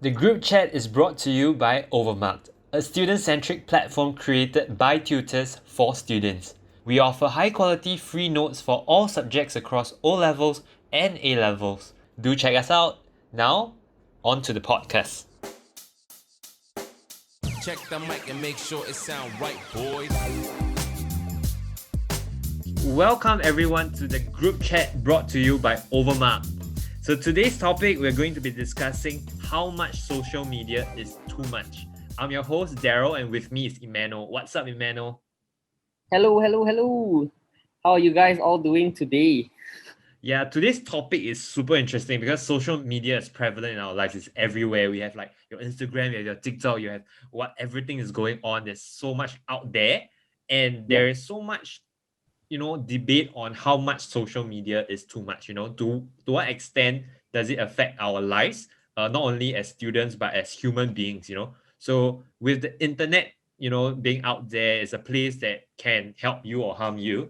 The group chat is brought to you by Overmarked, a student-centric platform created by tutors for students. We offer high-quality free notes for all subjects across O levels and A levels. Do check us out. Now, on to the podcast. Check the mic and make sure it sound right, boys. Welcome everyone to the group chat brought to you by Overmarked. So today's topic, we're going to be discussing how much social media is too much. I'm your host, Daryl, and with me is Emmanuel. What's up, Emmanuel? Hello. How are you guys all doing today? Yeah, today's topic is super interesting because social media is prevalent in our lives. It's everywhere. We have like your Instagram, you have your TikTok, you have what everything is going on. There's so much out there, and there is so much, debate on how much social media is too much. To what extent does it affect our lives, not only as students but as human beings. So with the internet, being out there is a place that can help you or harm you.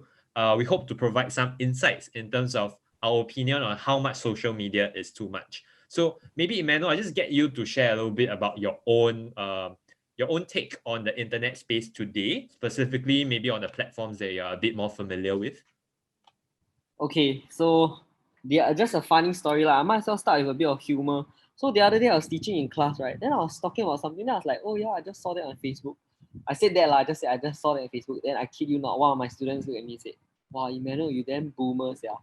We hope to provide some insights in terms of our opinion on how much social media is too much. So maybe Emmanuel, I just get you to share a little bit about your own take on the internet space today, specifically maybe on the platforms that you're a bit more familiar with. Okay, so just a funny story lah. I might as well start with a bit of humor. So the other day I was teaching in class, right? Then I was talking about something. Then I was like, oh yeah, I just saw that on Facebook. I said that lah. I just saw that on Facebook. Then I kid you not, one of my students looked at me and said, "Wow, Emmanuel, you damn boomers, yeah."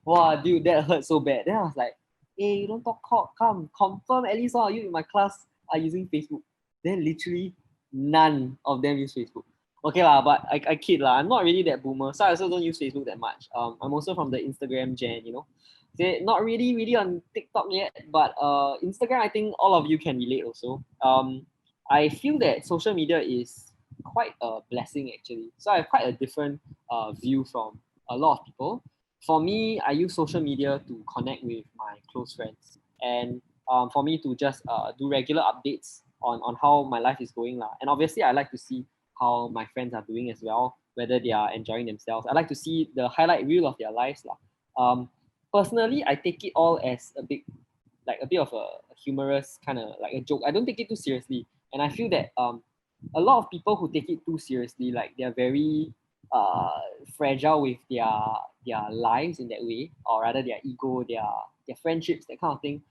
Wow, dude, that hurt so bad. Then I was like, hey, you don't talk cock, come, confirm at least all of you in my class are using Facebook. Then literally none of them use Facebook. Okay lah, but I kid lah. I'm not really that boomer, so I also don't use Facebook that much. I'm also from the Instagram gen, not really on TikTok yet, but Instagram, I think all of you can relate also. I feel that social media is quite a blessing actually. So I have quite a different view from a lot of people. For me, I use social media to connect with my close friends and for me to just do regular updates on how my life is going lah. And obviously, I like to see how my friends are doing as well, whether they are enjoying themselves. I like to see the highlight reel of their lives lah. Personally, I take it all as a bit of a humorous kind of like a joke. I don't take it too seriously, and I feel that a lot of people who take it too seriously, like they're very fragile with their lives in that way, or rather their ego, their friendships, that kind of thing.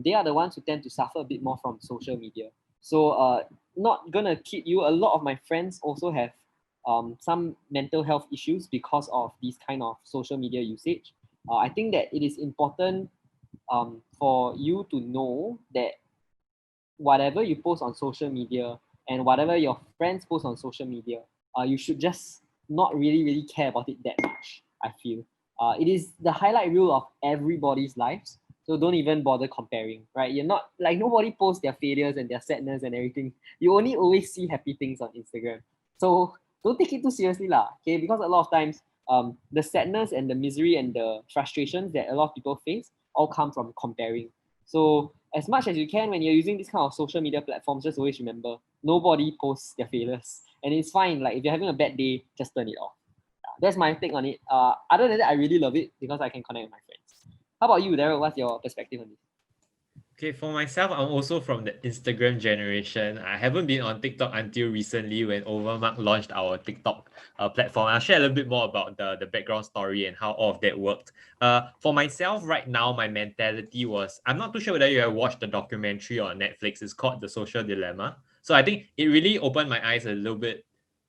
They are the ones who tend to suffer a bit more from social media. So not gonna kid you, a lot of my friends also have some mental health issues because of these kind of social media usage. I think that it is important for you to know that whatever you post on social media and whatever your friends post on social media, you should just not really care about it that much, I feel. It is the highlight reel of everybody's lives. So don't even bother comparing, right? You're not like nobody posts their failures and their sadness and everything. You only always see happy things on Instagram. So don't take it too seriously, lah. Okay, because a lot of times, the sadness and the misery and the frustrations that a lot of people face all come from comparing. So as much as you can when you're using this kind of social media platforms, just always remember nobody posts their failures, and it's fine. Like if you're having a bad day, just turn it off. That's my take on it. Other than that, I really love it because I can connect with my friends. How about you, Daryl? What's your perspective on this? Okay, for myself, I'm also from the Instagram generation. I haven't been on TikTok until recently when Overmark launched our TikTok platform. I'll share a little bit more about the background story and how all of that worked. For myself, right now, my mentality was, I'm not too sure whether you have watched the documentary on Netflix. It's called The Social Dilemma. So I think it really opened my eyes a little bit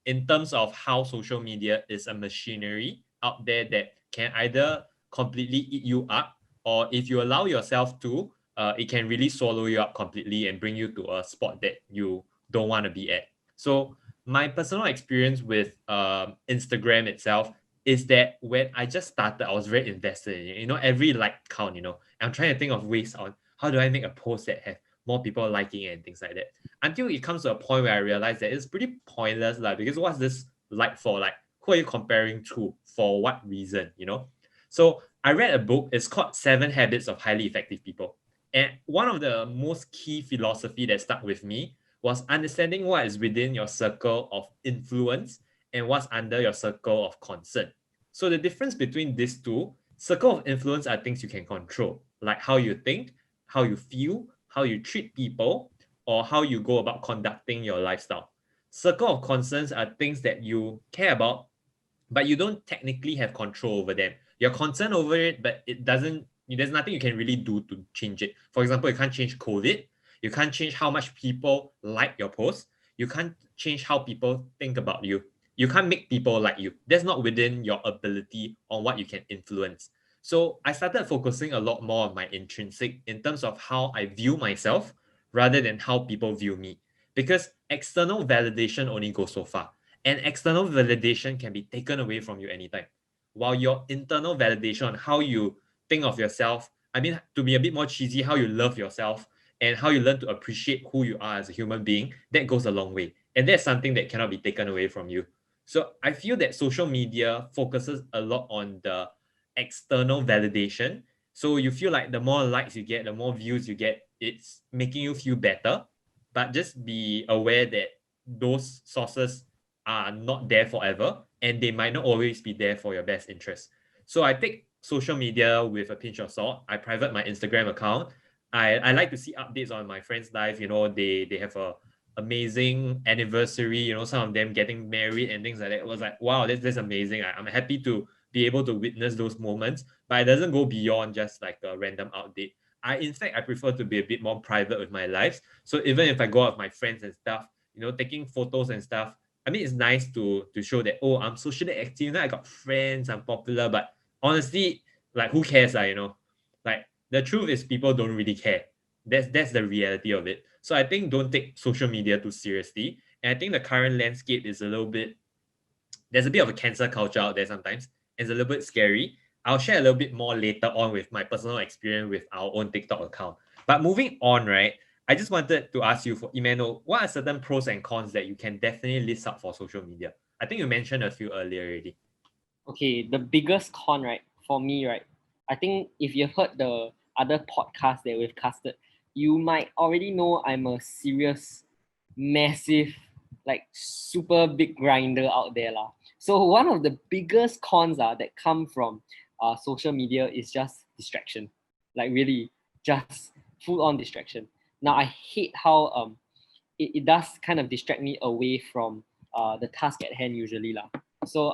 in terms of how social media is a machinery out there that can either completely eat you up, or if you allow yourself to, it can really swallow you up completely and bring you to a spot that you don't want to be at. So my personal experience with Instagram itself is that when I just started, I was very invested in it. Every like count, I'm trying to think of ways on how do I make a post that have more people liking it and things like that. Until it comes to a point where I realized that it's pretty pointless, because what's this like for? Like, who are you comparing to? For what reason? So I read a book, it's called 7 Habits of Highly Effective People. And one of the most key philosophy that stuck with me was understanding what is within your circle of influence and what's under your circle of concern. So the difference between these two, circle of influence are things you can control, like how you think, how you feel, how you treat people, or how you go about conducting your lifestyle. Circle of concerns are things that you care about, but you don't technically have control over them. You're concerned over it, but there's nothing you can really do to change it. For example, you can't change COVID. You can't change how much people like your post. You can't change how people think about you. You can't make people like you. That's not within your ability on what you can influence. So I started focusing a lot more on my intrinsic in terms of how I view myself rather than how people view me. Because external validation only goes so far. And external validation can be taken away from you anytime. While your internal validation on how you think of yourself, I mean, to be a bit more cheesy, how you love yourself and how you learn to appreciate who you are as a human being, that goes a long way. And that's something that cannot be taken away from you. So I feel that social media focuses a lot on the external validation. So you feel like the more likes you get, the more views you get, it's making you feel better. But just be aware that those sources are not there forever and they might not always be there for your best interest. So I take social media with a pinch of salt. I private my Instagram account. I like to see updates on my friends' life. They have a amazing anniversary, some of them getting married and things like that. It was like, wow, that's amazing. I'm happy to be able to witness those moments, but it doesn't go beyond just like a random update. In fact, I prefer to be a bit more private with my life. So even if I go out with my friends and stuff, taking photos and stuff, I mean, it's nice to show that, oh, I'm socially active. I got friends, I'm popular, but honestly, like, who cares? Like, the truth is people don't really care. That's the reality of it. So I think don't take social media too seriously. And I think the current landscape is there's a bit of a cancel culture out there sometimes. It's a little bit scary. I'll share a little bit more later on with my personal experience with our own TikTok account. But moving on, right? I just wanted to ask you, for Emmanuel, what are certain pros and cons that you can definitely list out for social media? I think you mentioned a few earlier already. Okay, the biggest con, right, for me, right, I think if you've heard the other podcasts that we've casted, you might already know I'm a serious, massive, like super big grinder out there. Lah. So one of the biggest cons that come from social media is just distraction. Like really, just full on distraction. Now I hate how it does kind of distract me away from the task at hand usually. Lah. So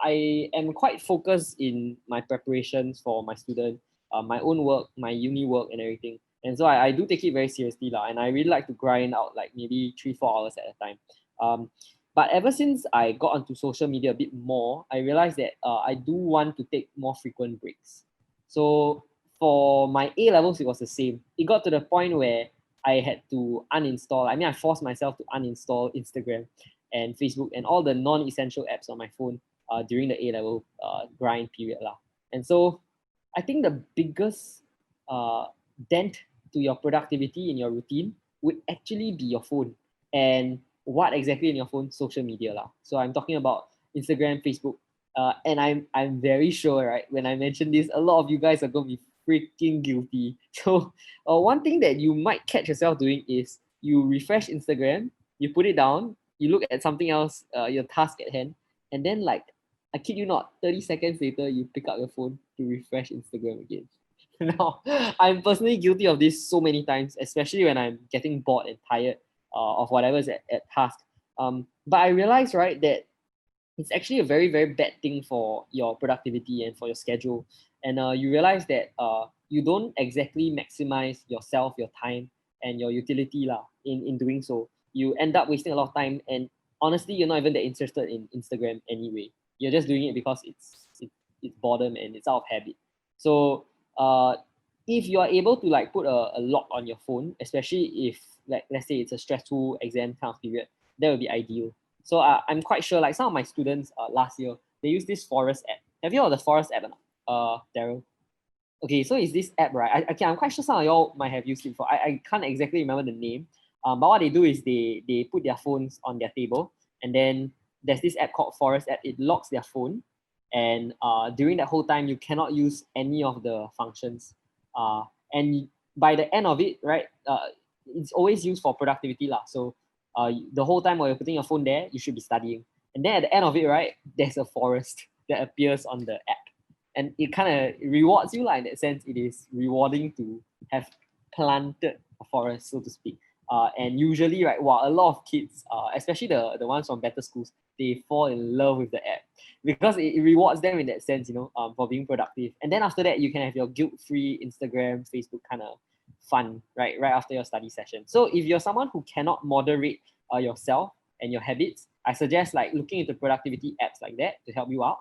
I am quite focused in my preparations for my student, my own work, my uni work and everything. And so I do take it very seriously lah, and I really like to grind out like maybe 3-4 hours at a time. But ever since I got onto social media a bit more, I realized that I do want to take more frequent breaks. So for my A levels, it was the same. It got to the point where I had to uninstall. I mean, I forced myself to uninstall Instagram and Facebook and all the non-essential apps on my phone during the A-level grind period lah. And so I think the biggest dent to your productivity in your routine would actually be your phone. And what exactly in your phone? Social media lah. So I'm talking about Instagram, Facebook, and I'm very sure, right, when I mention this, a lot of you guys are going to be freaking guilty. So one thing that you might catch yourself doing is you refresh Instagram, you put it down, you look at something else, your task at hand, and then like, I kid you not, 30 seconds later, you pick up your phone to refresh Instagram again. Now, I'm personally guilty of this so many times, especially when I'm getting bored and tired of whatever's at task. But I realized, right, that it's actually a very, very bad thing for your productivity and for your schedule. And you realize that you don't exactly maximize yourself, your time, and your utility lah, in doing so. You end up wasting a lot of time, and honestly, you're not even that interested in Instagram anyway. You're just doing it because it's boredom and it's out of habit. So if you are able to like put a lock on your phone, especially if like let's say it's a stressful exam kind of period, that would be ideal. So I'm quite sure like some of my students last year, they use this Forest app. Have you heard of the Forest app? Daryl? Okay, so it's this app, right? I'm quite sure some of y'all might have used it before. I can't exactly remember the name. But what they do is they put their phones on their table, and then there's this app called Forest app. It locks their phone, and during that whole time, you cannot use any of the functions. And by the end of it, right, it's always used for productivity lah. So the whole time while you're putting your phone there, you should be studying. And then at the end of it, right, there's a forest that appears on the app. And it kind of rewards you, like in that sense, it is rewarding to have planted forest, so to speak. And usually, right, a lot of kids, especially the ones from better schools, they fall in love with the app because it rewards them in that sense, for being productive. And then after that, you can have your guilt-free Instagram, Facebook kind of fun, right after your study session. So if you're someone who cannot moderate yourself and your habits, I suggest like looking into productivity apps like that to help you out.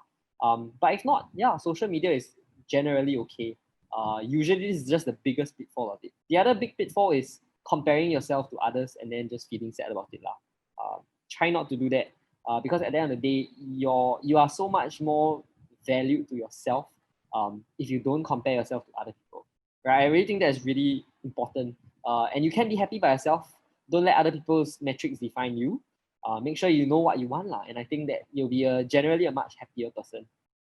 But if not, yeah, social media is generally okay. Usually this is just the biggest pitfall of it. The other big pitfall is comparing yourself to others and then just feeling sad about it lah. Try not to do that because at the end of the day, you are so much more valued to yourself if you don't compare yourself to other people. Right? I really think that's really important. And you can be happy by yourself. Don't let other people's metrics define you. Make sure you know what you want lah. And I think that you'll be generally a much happier person.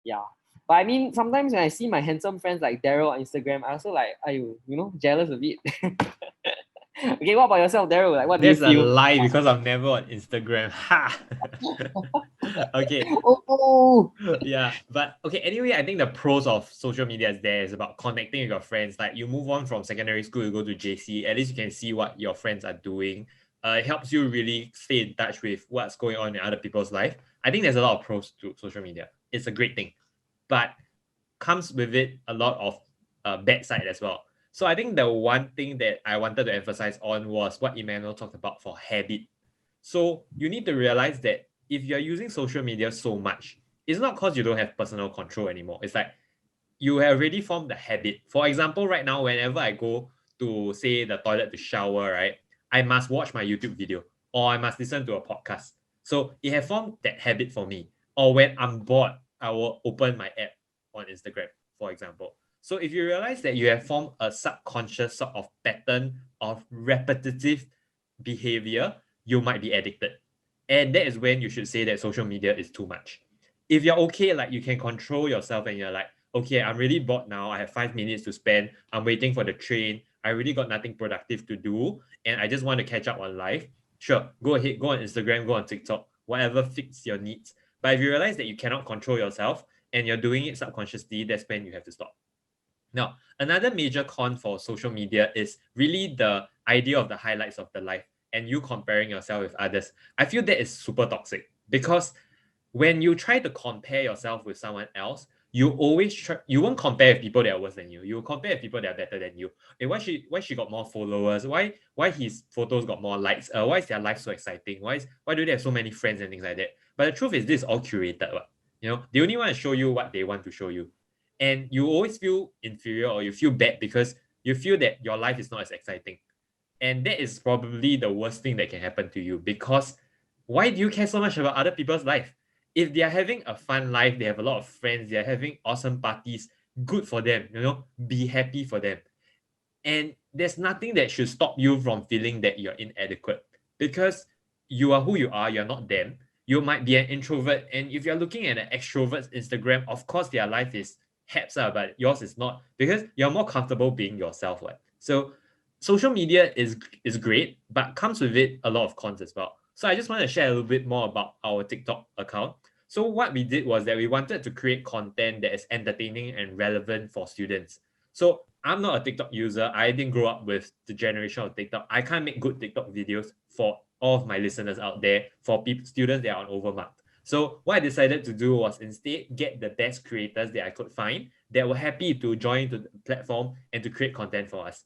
Yeah. But I mean, sometimes when I see my handsome friends like Daryl on Instagram, I also like, jealous a bit. Okay, what about yourself, Daryl? Like, what do you There's a feel? lie because I'm never on Instagram. Ha! Okay. Oh, Yeah, but okay, anyway, I think the pros of social media is there is about connecting with your friends. Like you move on from secondary school, you go to JC, at least you can see what your friends are doing. It helps you really stay in touch with what's going on in other people's life. I think there's a lot of pros to social media. It's a great thing, but comes with it a lot of bad side as well. So I think the one thing that I wanted to emphasize on was what Emmanuel talked about for habit. So you need to realize that if you're using social media so much, it's not because you don't have personal control anymore. It's like you have already formed the habit. For example, right now, whenever I go to say the toilet to shower, right, I must watch my YouTube video or I must listen to a podcast. So it has formed that habit for me. Or when I'm bored, I will open my app on Instagram, for example. So if you realize that you have formed a subconscious sort of pattern of repetitive behavior, you might be addicted. And that is when you should say that social media is too much. If you're okay, like you can control yourself and you're like, okay, I'm really bored now. I have 5 minutes to spend. I'm waiting for the train. I really got nothing productive to do. And I just want to catch up on life. Sure, go ahead, go on Instagram, go on TikTok, whatever fits your needs. But if you realize that you cannot control yourself and you're doing it subconsciously, that's when you have to stop. Now, another major con for social media is really the idea of the highlights of the life and you comparing yourself with others. I feel that is super toxic because when you try to compare yourself with someone else, you won't compare with people that are worse than you. You will compare with people that are better than you. And why she got more followers? Why his photos got more likes? Why is their life so exciting? Why do they have so many friends and things like that? But the truth is this is all curated. They only want to show you what they want to show you. And you always feel inferior or you feel bad because you feel that your life is not as exciting. And that is probably the worst thing that can happen to you because why do you care so much about other people's life? If they are having a fun life, they have a lot of friends, they are having awesome parties, good for them, be happy for them. And there's nothing that should stop you from feeling that you're inadequate because you are who you are, you're not them. You might be an introvert, and if you're looking at an extrovert's Instagram, of course their life is haps, but yours is not because you're more comfortable being yourself. Right? So social media is great, but comes with it a lot of cons as well. So I just want to share a little bit more about our TikTok account. So what we did was that we wanted to create content that is entertaining and relevant for students. So I'm not a TikTok user. I didn't grow up with the generation of TikTok. I can't make good TikTok videos for all of my listeners out there, for students that are on Overmarked. So what I decided to do was instead get the best creators that I could find that were happy to join to the platform and to create content for us.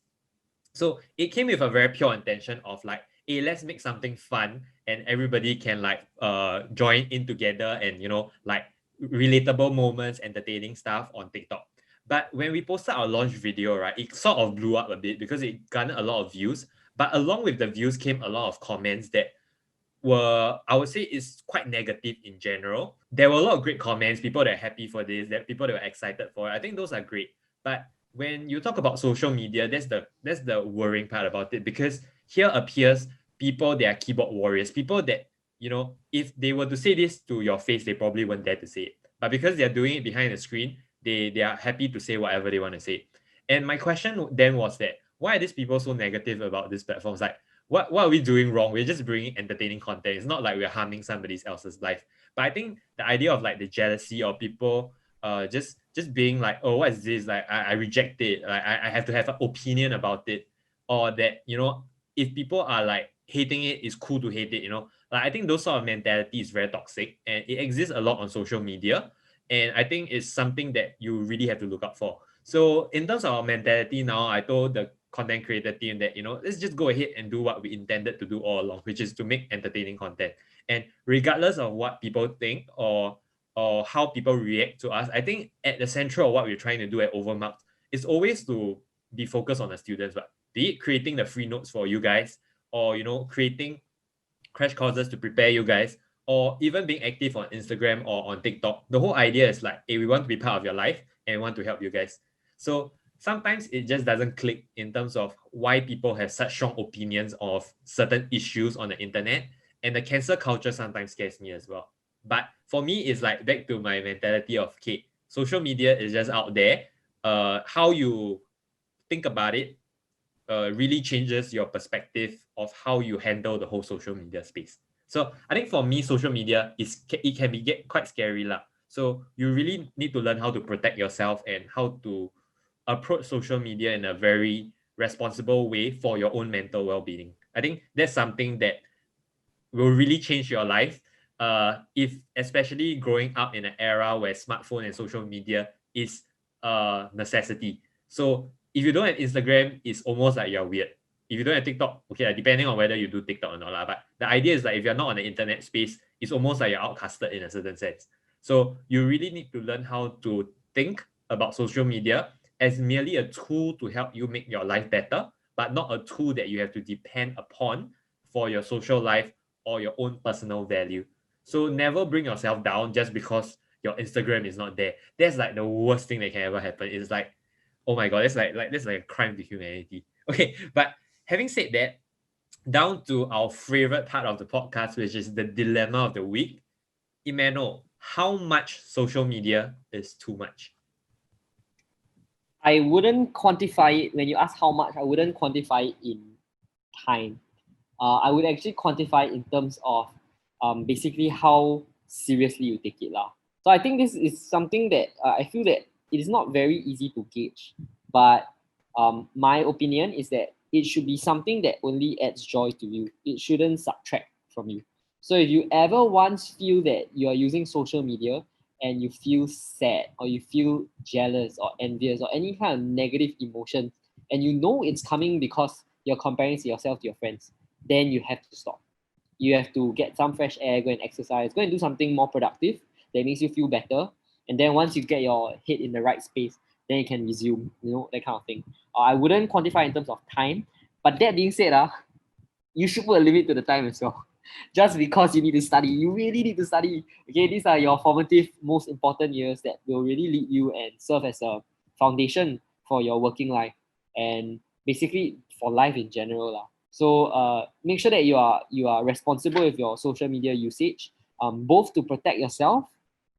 So it came with a very pure intention of like, hey, let's make something fun and everybody can like join in together and like relatable moments, entertaining stuff on TikTok. But when we posted our launch video, right, it sort of blew up a bit because it garnered a lot of views. But along with the views came a lot of comments that were, I would say, is quite negative in general. There were a lot of great comments, people that are happy for this, that people that were excited for it. I think those are great. But when you talk about social media, that's the worrying part about it because here appears people that are keyboard warriors, people that, if they were to say this to your face, they probably wouldn't dare to say it. But because they're doing it behind the screen, they are happy to say whatever they want to say. And my question then was that why are these people so negative about this platform? It's like, what are we doing wrong? We're just bringing entertaining content. It's not like we're harming somebody else's life. But I think the idea of like the jealousy or people just being like, oh, what is this? Like I reject it. Like I have to have an opinion about it. or that, if people are like hating it, it's cool to hate it. Like I think those sort of mentality is very toxic, and it exists a lot on social media. And I think it's something that you really have to look out for. So in terms of our mentality now, I told the content creator team that, let's just go ahead and do what we intended to do all along, which is to make entertaining content. And regardless of what people think or how people react to us, I think at the center of what we're trying to do at Overmarked is always to be focused on the students, but be it creating the free notes for you guys, or creating crash courses to prepare you guys, or even being active on Instagram or on TikTok. The whole idea is like, hey, we want to be part of your life and want to help you guys. So sometimes it just doesn't click in terms of why people have such strong opinions of certain issues on the internet. And the cancel culture sometimes scares me as well. But for me, it's like back to my mentality of, okay, social media is just out there. How you think about it really changes your perspective of how you handle the whole social media space. So I think for me, social media it can be get quite scary lah. So you really need to learn how to protect yourself and how to approach social media in a very responsible way for your own mental well-being. I think that's something that will really change your life. If especially growing up in an era where smartphone and social media is a necessity. So if you don't have Instagram, it's almost like you're weird. If you don't have TikTok, okay, depending on whether you do TikTok or not, but the idea is like if you're not on the internet space, it's almost like you're outcasted in a certain sense. So you really need to learn how to think about social media as merely a tool to help you make your life better, but not a tool that you have to depend upon for your social life or your own personal value. So never bring yourself down just because your Instagram is not there. That's like the worst thing that can ever happen. It's like, oh my god, that's like a crime to humanity. Okay, but having said that, down to our favorite part of the podcast, which is the dilemma of the week. Emmanuel, how much social media is too much? I wouldn't quantify it. When you ask how much, I wouldn't quantify it in time. I would actually quantify in terms of basically how seriously you take it lah. So I think this is something that I feel that it is not very easy to gauge, but my opinion is that it should be something that only adds joy to you. It shouldn't subtract from you. So if you ever once feel that you are using social media and you feel sad or you feel jealous or envious or any kind of negative emotion, and you know it's coming because you're comparing yourself to your friends, then you have to stop. You have to get some fresh air, go and exercise, go and do something more productive that makes you feel better. And then once you get your head in the right space, then you can resume, that kind of thing. I wouldn't quantify in terms of time, but that being said, you should put a limit to the time as well. Just because you need to study, you really need to study. Okay, these are your formative, most important years that will really lead you and serve as a foundation for your working life and basically for life in general lah. So make sure that you are responsible with your social media usage, both to protect yourself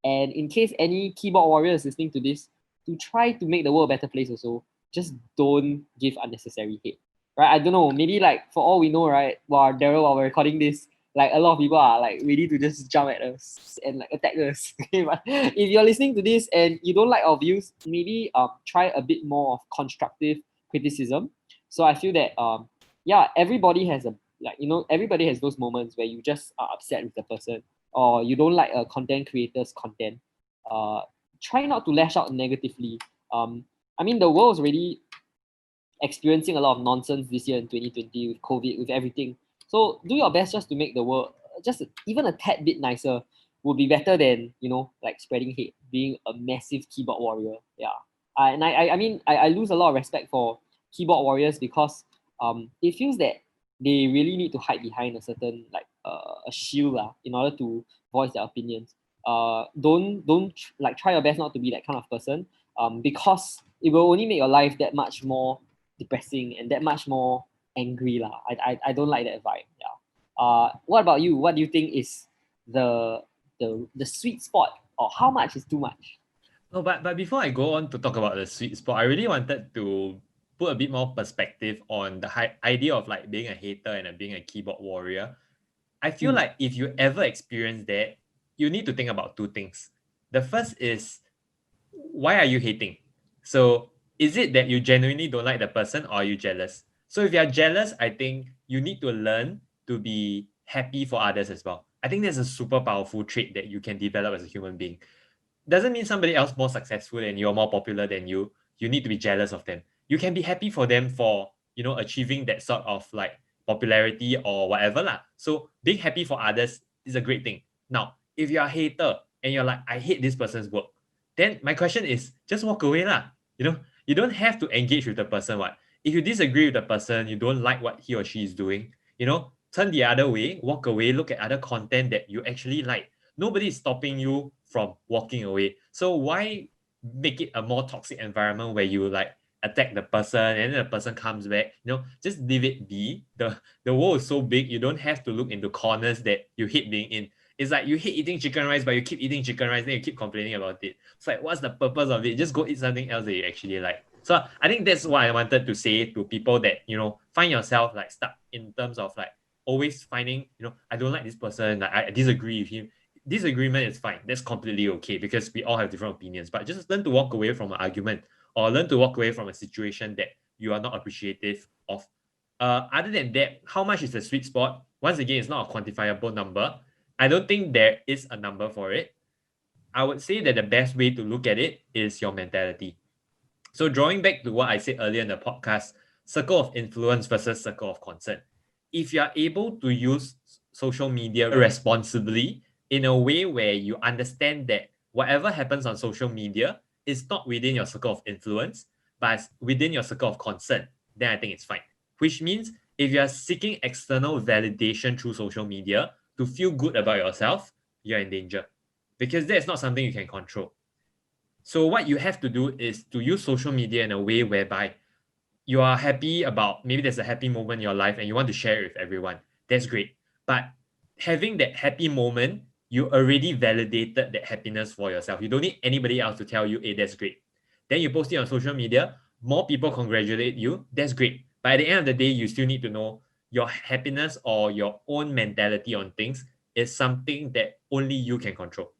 and in case any keyboard warrior is listening to this, to try to make the world a better place also. Just don't give unnecessary hate. Right? I don't know. Maybe like for all we know, right? Daryl, while we're recording this, like a lot of people are like ready to just jump at us and like attack us. Okay, but if you're listening to this and you don't like our views, maybe try a bit more of constructive criticism. So I feel that everybody has everybody has those moments where you just are upset with the person or you don't like a content creator's content. Try not to lash out negatively. I mean, the world is already experiencing a lot of nonsense this year in 2020 with COVID, with everything. So do your best just to make the world just even a tad bit nicer would be better than, like spreading hate, being a massive keyboard warrior. Yeah. I lose a lot of respect for keyboard warriors because it feels that they really need to hide behind a certain a shield in order to voice their opinions. Don't like try your best not to be that kind of person because it will only make your life that much more depressing and that much more angry lah. I don't like that vibe. Yeah. What about you? What do you think is the sweet spot or how much is too much? No, but before I go on to talk about the sweet spot, I really wanted to put a bit more perspective on the idea of like being a hater and being a keyboard warrior. I feel like if you ever experience that, you need to think about two things. The first is, why are you hating? So is it that you genuinely don't like the person or are you jealous? So if you're jealous, I think you need to learn to be happy for others as well. I think that's a super powerful trait that you can develop as a human being. Doesn't mean somebody else more successful than you or more popular than you need to be jealous of them. You can be happy for them for, achieving that sort of like popularity or whatever lah. So being happy for others is a great thing. Now, if you're a hater and you're like, I hate this person's work, then my question is just walk away lah. You don't have to engage with the person. What if you disagree with the person, you don't like what he or she is doing, turn the other way, walk away, look at other content that you actually like. Nobody is stopping you from walking away. So why make it a more toxic environment where you like attack the person and then the person comes back? Just leave it be. The world is so big, you don't have to look into corners that you hate being in. It's like you hate eating chicken rice, but you keep eating chicken rice, then you keep complaining about it. It's like, what's the purpose of it? Just go eat something else that you actually like. So I think that's what I wanted to say to people that, find yourself like stuck in terms of like always finding, I don't like this person, like, I disagree with him. Disagreement is fine. That's completely okay because we all have different opinions. But just learn to walk away from an argument or learn to walk away from a situation that you are not appreciative of. Other than that, how much is the sweet spot? Once again, it's not a quantifiable number. I don't think there is a number for it. I would say that the best way to look at it is your mentality. So drawing back to what I said earlier in the podcast, circle of influence versus circle of concern. If you are able to use social media responsibly in a way where you understand that whatever happens on social media is not within your circle of influence, but within your circle of concern, then I think it's fine. Which means if you are seeking external validation through social media to feel good about yourself, you're in danger because that's not something you can control. So what you have to do is to use social media in a way whereby you are happy about, maybe there's a happy moment in your life and you want to share it with everyone. That's great. But having that happy moment, you already validated that happiness for yourself. You don't need anybody else to tell you, hey, that's great. Then you post it on social media, more people congratulate you, that's great. But at the end of the day, you still need to know your happiness or your own mentality on things is something that only you can control.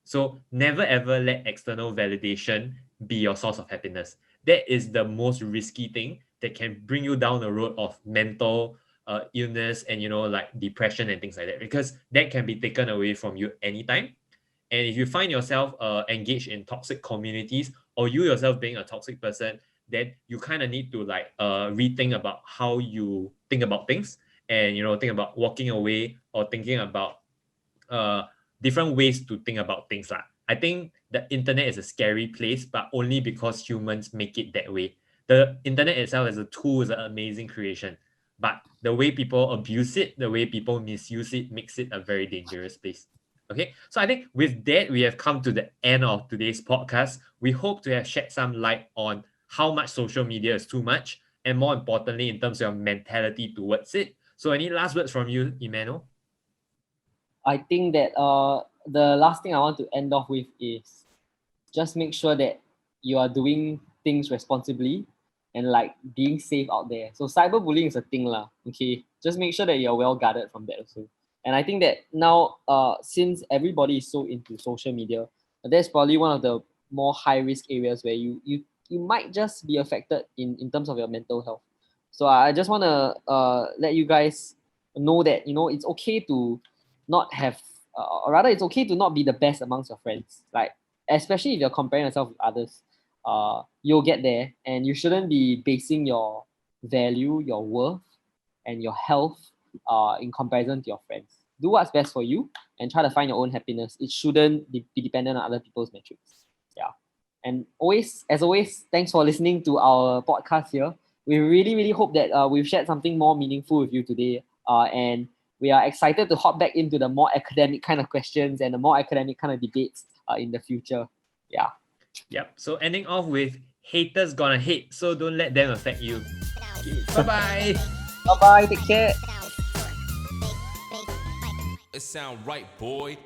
So never ever let external validation be your source of happiness. That is the most risky thing that can bring you down the road of mental illness and like depression and things like that, because that can be taken away from you anytime. And if you find yourself engaged in toxic communities or you yourself being a toxic person, then you kind of need to like rethink about how you think about things and think about walking away or thinking about different ways to think about things lah. I think the internet is a scary place, but only because humans make it that way. The internet itself as a tool is an amazing creation, but the way people abuse it, the way people misuse it, makes it a very dangerous place. Okay, so I think with that, we have come to the end of today's podcast. We hope to have shed some light on how much social media is too much, and more importantly, in terms of your mentality towards it. So any last words from you, Emmanuel? I think that the last thing I want to end off with is just make sure that you are doing things responsibly and like being safe out there. So cyberbullying is a thing lah. Okay, just make sure that you're well guarded from that also. And I think that now, since everybody is so into social media, that's probably one of the more high risk areas where you might just be affected in terms of your mental health. So I just want to let you guys know that it's okay to not have, or rather, it's okay to not be the best amongst your friends. Like, especially if you're comparing yourself with others, you'll get there, and you shouldn't be basing your value, your worth, and your health in comparison to your friends. Do what's best for you and try to find your own happiness. It shouldn't be dependent on other people's metrics. Yeah. And as always, thanks for listening to our podcast here. We really, really hope that we've shared something more meaningful with you today. And we are excited to hop back into the more academic kind of questions and the more academic kind of debates in the future. Yeah. Yep. So ending off with haters gonna hate, so don't let them affect you. Bye-bye. Bye-bye. Take care. It sound right, boy.